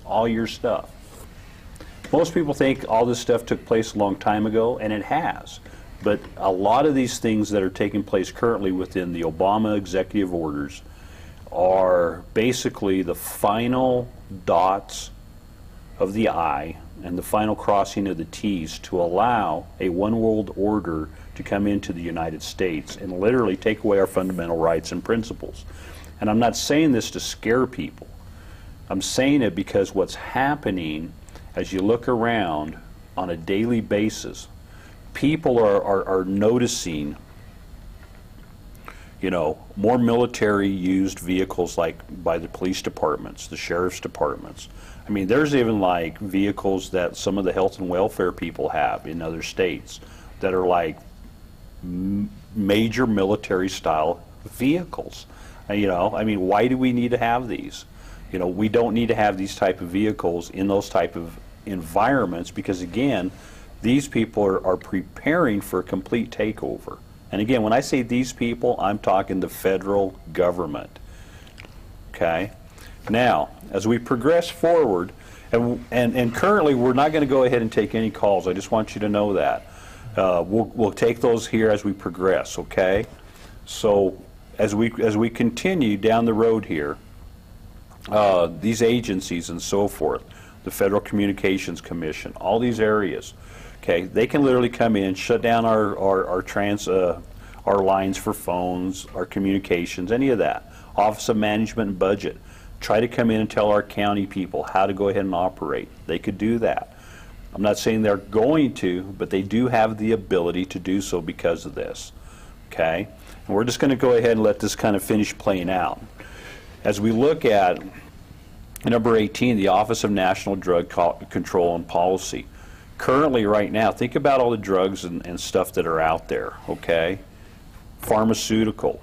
all your stuff. Most people think all this stuff took place a long time ago, and it has. But a lot of these things that are taking place currently within the Obama executive orders are basically the final dots of the I and the final crossing of the T's to allow a one world order to come into the United States and literally take away our fundamental rights and principles. And I'm not saying this to scare people. I'm saying it because what's happening as you look around on a daily basis, people are noticing, you know, more military used vehicles like by the police departments, the sheriff's departments. I mean, there's even like vehicles that some of the health and welfare people have in other states that are like major military style vehicles. You know, I mean, why do we need to have these? You know, we don't need to have these type of vehicles in those type of environments because, again, these people are preparing for a complete takeover. And again, when I say these people, I'm talking the federal government. Okay? Now, as we progress forward, and currently we're not going to go ahead and take any calls. I just want you to know that. We'll take those here as we progress, okay? So as we continue down the road here, these agencies and so forth, the Federal Communications Commission, all these areas, okay, they can literally come in, shut down our lines for phones, our communications, any of that. Office of Management and Budget, try to come in and tell our county people how to go ahead and operate. They could do that. I'm not saying they're going to, but they do have the ability to do so because of this, okay? And we're just going to go ahead and let this kind of finish playing out. As we look at number 18, the Office of National Drug Control and Policy. Currently, right now, think about all the drugs and stuff that are out there, okay? Pharmaceutical.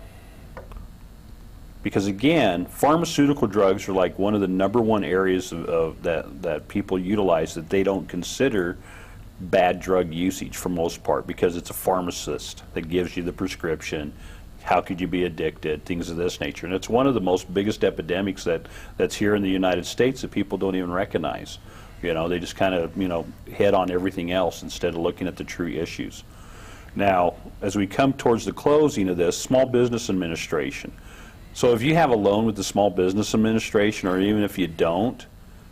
Because again, pharmaceutical drugs are like one of the #1 areas that people utilize that they don't consider bad drug usage for most part, because it's a pharmacist that gives you the prescription. How could you be addicted? Things of this nature. And it's one of the most biggest epidemics that's here in the United States that people don't even recognize. You know, they just kind of, you know, head on everything else instead of looking at the true issues. Now, as we come towards the closing of this, Small Business Administration. So if you have a loan with the Small Business Administration, or even if you don't,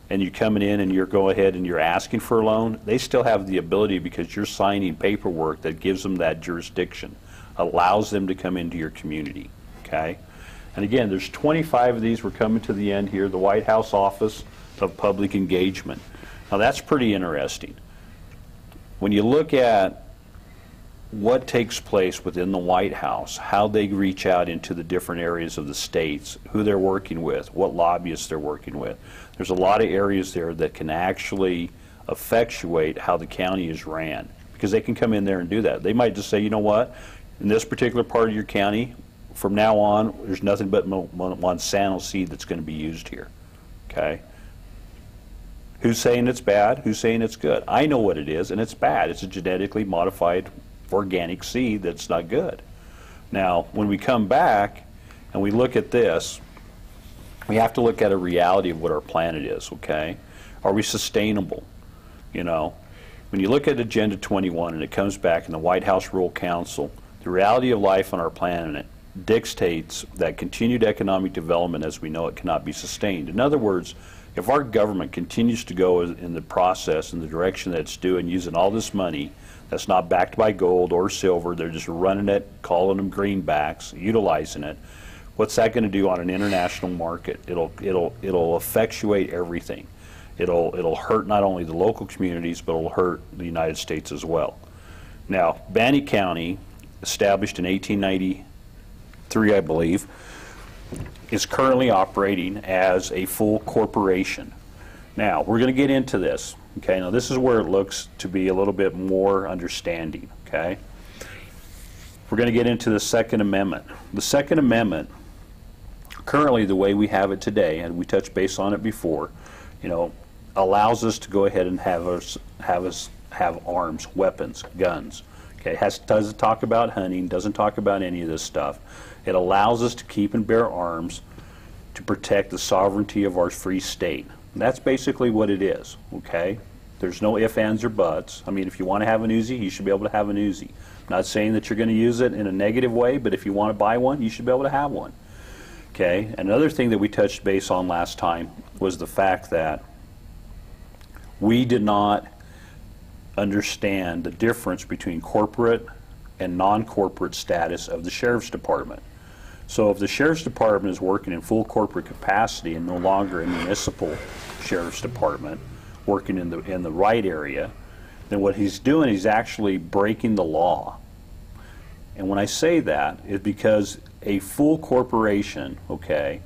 and you're coming in and you're going ahead and you're asking for a loan, they still have the ability, because you're signing paperwork that gives them that jurisdiction, allows them to come into your community, okay? And again, there's 25 of these. We're coming to the end here. The White House Office of Public Engagement. Now that's pretty interesting. When you look at what takes place within the White House, how they reach out into the different areas of the states, who they're working with, what lobbyists they're working with, there's a lot of areas there that can actually effectuate how the county is ran, because they can come in there and do that. They might just say, you know what, in this particular part of your county, from now on, there's nothing but Monsanto seed that's going to be used here, okay? Who's saying it's bad? Who's saying it's good? I know what it is, and it's bad. It's a genetically modified organic seed that's not good. Now, when we come back and we look at this, we have to look at a reality of what our planet is, okay? Are we sustainable? You know, when you look at Agenda 21 and it comes back in the White House Rural Council, the reality of life on our planet dictates that continued economic development as we know it cannot be sustained. In other words, if our government continues to go in the process, in the direction that it's doing, using all this money that's not backed by gold or silver, they're just running it, calling them greenbacks, utilizing it, what's that going to do on an international market? It'll effectuate everything. It'll hurt not only the local communities, but it'll hurt the United States as well. Now, Bannock County, established in 1893, I believe, is currently operating as a full corporation. Now, we're going to get into this. Okay, now this is where it looks to be a little bit more understanding, okay? We're going to get into the Second Amendment. The Second Amendment, currently the way we have it today, and we touched base on it before, you know, allows us to go ahead and have arms, weapons, guns. Okay, doesn't talk about hunting, doesn't talk about any of this stuff. It allows us to keep and bear arms to protect the sovereignty of our free state. That's basically what it is, okay? There's no ifs, ands, or buts. I mean, if you want to have an Uzi, you should be able to have an Uzi. I'm not saying that you're going to use it in a negative way, but if you want to buy one, you should be able to have one. Okay? Another thing that we touched base on last time was the fact that we did not understand the difference between corporate and non-corporate status of the Sheriff's Department. So if the Sheriff's Department is working in full corporate capacity and no longer a municipal Sheriff's Department, working in the right area, then what he's doing, he's actually breaking the law. And when I say that, it's because a full corporation, okay,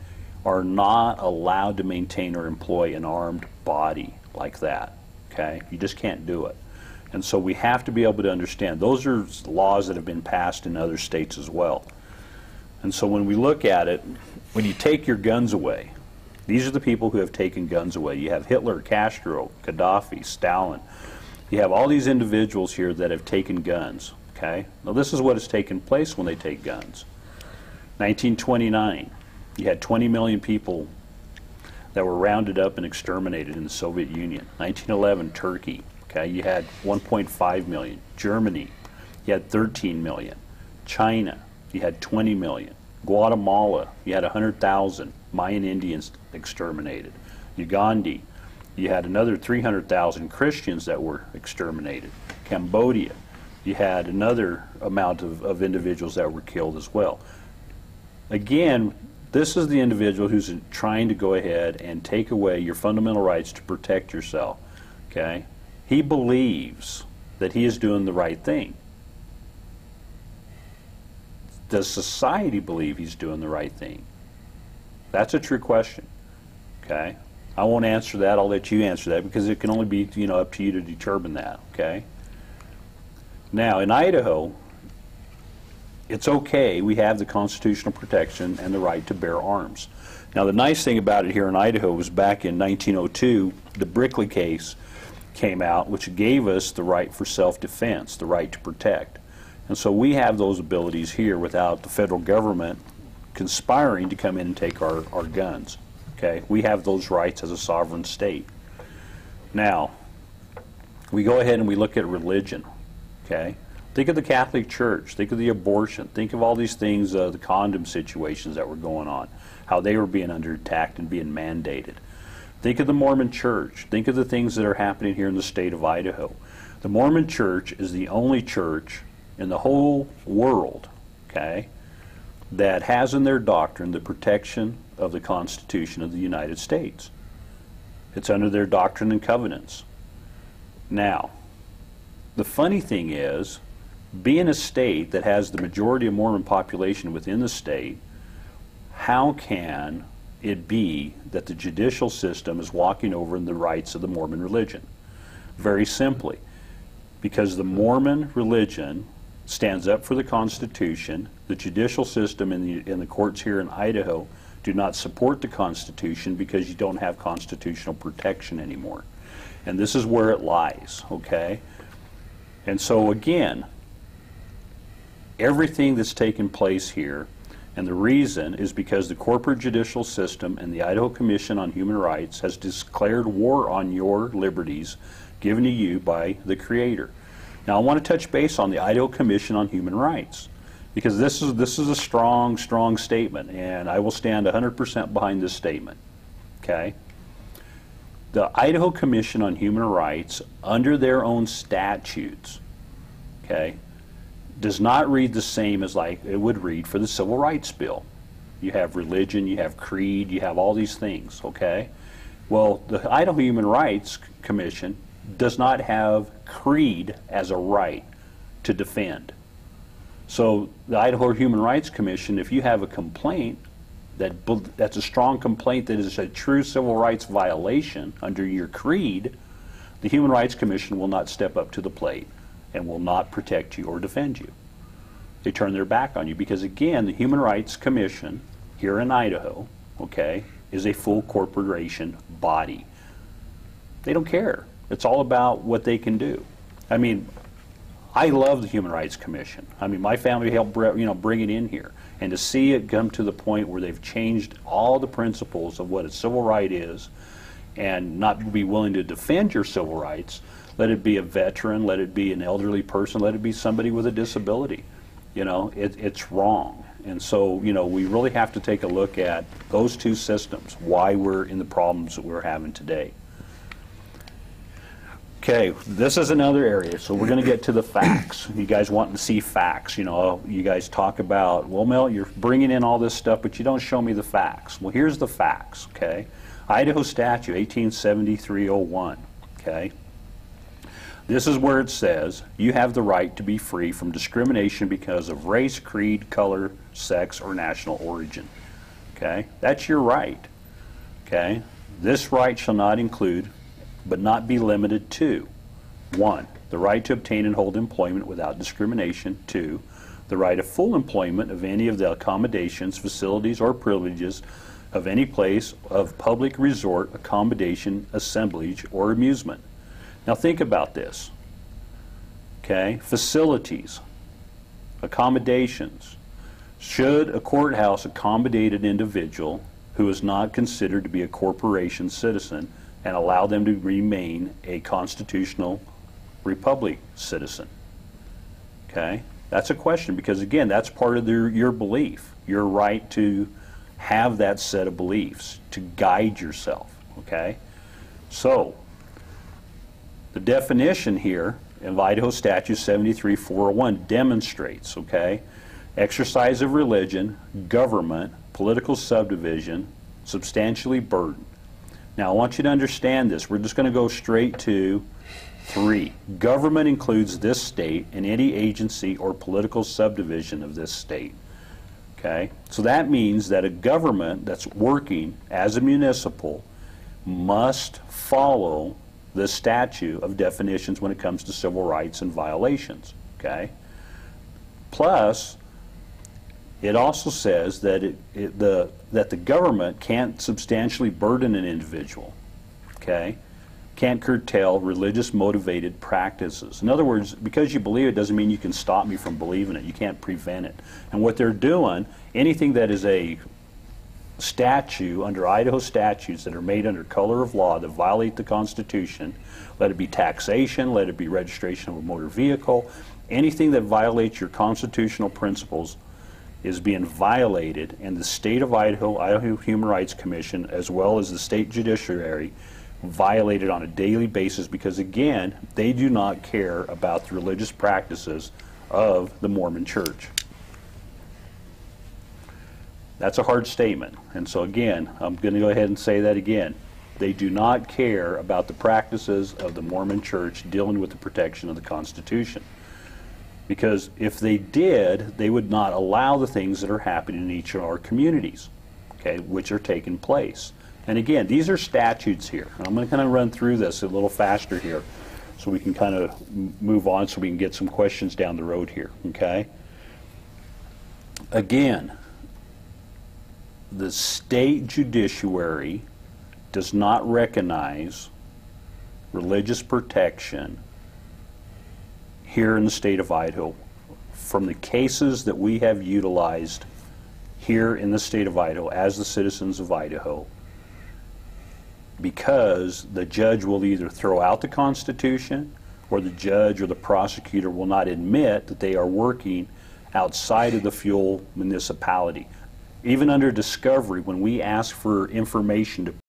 are not allowed to maintain or employ an armed body like that, okay? You just can't do it. And so we have to be able to understand, those are laws that have been passed in other states as well. And so when we look at it, when you take your guns away, these are the people who have taken guns away. You have Hitler, Castro, Gaddafi, Stalin. You have all these individuals here that have taken guns, okay? Now this is what has taken place when they take guns. 1929, you had 20 million people that were rounded up and exterminated in the Soviet Union. 1911, Turkey, okay? You had 1.5 million. Germany, you had 13 million. China, you had 20 million. Guatemala, you had 100,000 Mayan Indians exterminated. Uganda, you had another 300,000 Christians that were exterminated. Cambodia, you had another amount of individuals that were killed as well. Again, this is the individual who's trying to go ahead and take away your fundamental rights to protect yourself. Okay? He believes that he is doing the right thing. Does society believe he's doing the right thing? That's a true question. Okay? I won't answer that. I'll let you answer that because it can only be, you know, up to you to determine that. Okay? Now, in Idaho, it's okay. We have the constitutional protection and the right to bear arms. Now, the nice thing about it here in Idaho was back in 1902, the Brickley case came out, which gave us the right for self-defense, the right to protect. And so we have those abilities here without the federal government conspiring to come in and take our guns. Okay? We have those rights as a sovereign state. Now, we go ahead and we look at religion. Okay? Think of the Catholic Church. Think of the abortion. Think of all these things, the condom situations that were going on, how they were being under attack and being mandated. Think of the Mormon Church. Think of the things that are happening here in the state of Idaho. The Mormon Church is the only church in the whole world, okay, that has in their doctrine the protection of the Constitution of the United States. It's under their doctrine and covenants. Now, the funny thing is, being a state that has the majority of Mormon population within the state, how can it be that the judicial system is walking over in the rights of the Mormon religion? Very simply, because the Mormon religion stands up for the Constitution. The judicial system in the courts here in Idaho do not support the Constitution because you don't have constitutional protection anymore. And this is where it lies, okay? And so again, everything that's taken place here, and the reason is because the corporate judicial system and the Idaho Commission on Human Rights has declared war on your liberties given to you by the Creator. Now I want to touch base on the Idaho Commission on Human Rights because this is a strong, strong statement, and I will stand 100% behind this statement. Okay? The Idaho Commission on Human Rights, under their own statutes, okay, does not read the same as like it would read for the Civil Rights Bill. You have religion, you have creed, you have all these things, okay? Well, the Idaho Human Rights Commission does not have creed as a right to defend. So the Idaho Human Rights Commission, if you have a complaint that's a strong complaint that is a true civil rights violation under your creed, the Human Rights Commission will not step up to the plate and will not protect you or defend you. They turn their back on you because, again, the Human Rights Commission here in Idaho, okay, is a full corporation body. They don't care. It's all about what they can do. I mean, I love the Human Rights Commission. I mean, my family helped bring it in here. And to see it come to the point where they've changed all the principles of what a civil right is and not be willing to defend your civil rights, let it be a veteran, let it be an elderly person, let it be somebody with a disability. You know, it's wrong. And so, you know, we really have to take a look at those two systems, why we're in the problems that we're having today. Okay, this is another area, so we're going to get to the facts. You guys want to see facts. You know, you guys talk about, well, Mel, you're bringing in all this stuff, but you don't show me the facts. Well, here's the facts, okay? Idaho Statute 1873-01, okay? This is where it says, you have the right to be free from discrimination because of race, creed, color, sex, or national origin, okay? That's your right, okay? This right shall not include but not be limited to 1. The right to obtain and hold employment without discrimination. 2. The right of full employment of any of the accommodations, facilities, or privileges of any place of public resort, accommodation, assemblage, or amusement. Now think about this. Okay, facilities, accommodations. Should a courthouse accommodate an individual who is not considered to be a corporation citizen and allow them to remain a constitutional republic citizen? Okay, that's a question, because again, that's part of your belief, your right to have that set of beliefs, to guide yourself, okay? So, the definition here in Idaho Statute 73-401 demonstrates, okay, exercise of religion, government, political subdivision, substantially burdened. Now, I want you to understand this. We're just going to go straight to 3. Government includes this state and any agency or political subdivision of this state. Okay? So that means that a government that's working as a municipal must follow the statute of definitions when it comes to civil rights and violations. Okay? Plus, it also says that that the government can't substantially burden an individual, okay? Can't curtail religious motivated practices. In other words, because you believe it doesn't mean you can stop me from believing it. You can't prevent it. And what they're doing, anything that is a statute under Idaho statutes that are made under color of law that violate the Constitution, let it be taxation, let it be registration of a motor vehicle, anything that violates your constitutional principles is being violated, and the state of Idaho, Idaho Human Rights Commission, as well as the state judiciary, violated on a daily basis, because again, they do not care about the religious practices of the Mormon Church. That's a hard statement, and so again, I'm going to go ahead and say that again. They do not care about the practices of the Mormon Church dealing with the protection of the Constitution. Because if they did, they would not allow the things that are happening in each of our communities, okay, which are taking place. And again, these are statutes here. And I'm going to kind of run through this a little faster here so we can kind of move on so we can get some questions down the road here, okay? Again, the state judiciary does not recognize religious protection here in the state of Idaho. From the cases that we have utilized here in the state of Idaho as the citizens of Idaho, because the judge will either throw out the Constitution, or the judge or the prosecutor will not admit that they are working outside of the fuel municipality. Even under discovery, when we ask for information to